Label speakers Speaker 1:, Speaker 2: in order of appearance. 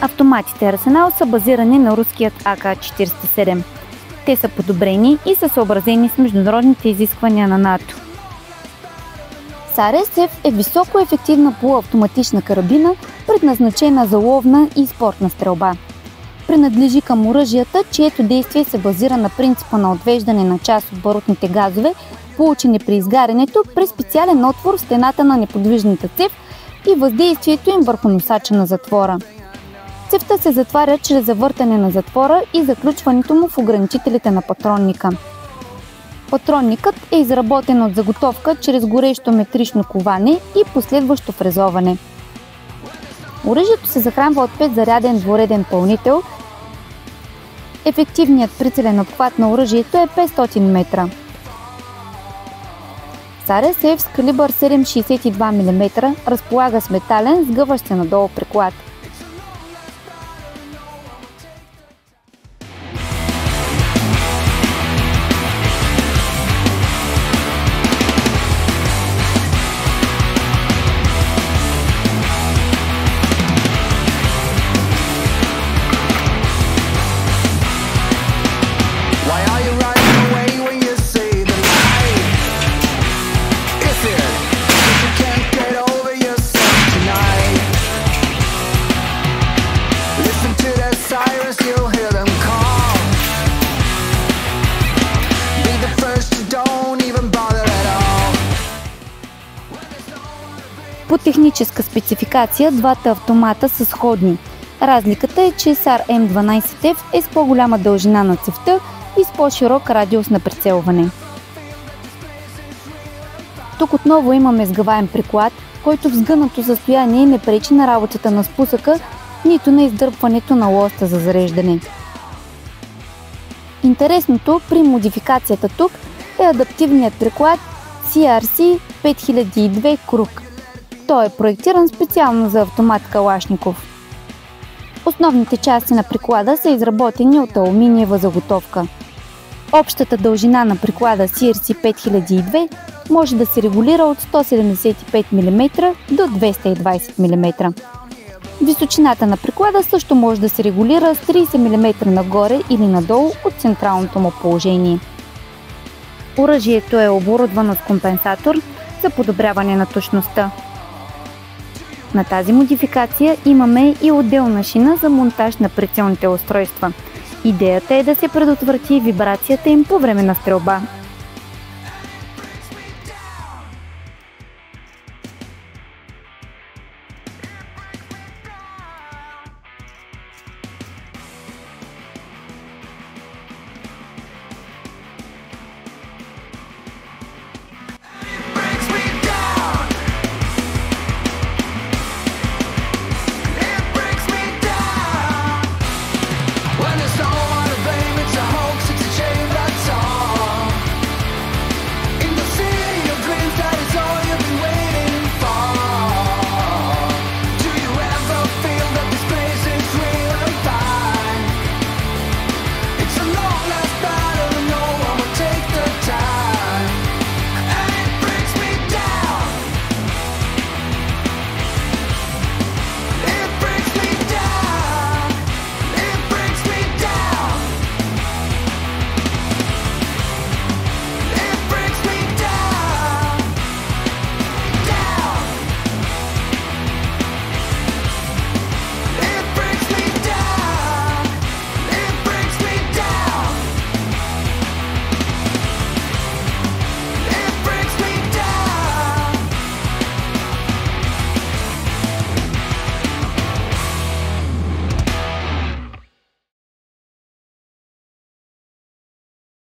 Speaker 1: Автоматите Арсенал са базирани на руският АК-47. Те са подобрени и са съобразени с международните изисквания на НАТО. САР-СФ е високоефективна полуавтоматична карабина, предназначена за ловна и спортна стрелба. Принадлежи към оръжията, чието действие се базира на принципа на отвеждане на част от барутните газове, получени при изгарянето, през специален отвор в стената на неподвижната цев и въздействието им върху носача на затвора. Цевта се затваря чрез завъртане на затвора и заключването му в ограничителите на патронника. Патронникът е изработен от заготовка чрез горещо метрично коване и последващо фрезоване. Оръжието се захранва от 5-заряден двуреден пълнител. Ефективният прицелен обхват на оръжието е 500 метра. САР-СФ с калибър 7,62 мм разполага с метален, сгъващ се надолу приклад. По техническа спецификация двата автомата са сходни. Разликата е, че САР М12F е с по-голяма дължина на цевта и с по-широк радиус на прицелване. Тук отново имаме сгъваем приклад, който в сгънато състояние не пречи на работата на спусъка, нито на издърпването на лоста за зареждане. Интересното при модификацията тук е адаптивният приклад CRC 5002 Круг. Той е проектиран специално за автомат Калашников. Основните части на приклада са изработени от алуминиева заготовка. Общата дължина на приклада CRC 5002 може да се регулира от 175 мм до 220 мм. Височината на приклада също може да се регулира с 30 мм нагоре или надолу от централното му положение. Оръжието е оборудвано с компенсатор за подобряване на точността. На тази модификация имаме и отделна шина за монтаж на прицелните устройства. Идеята е да се предотврати вибрацията им по време на стрелба.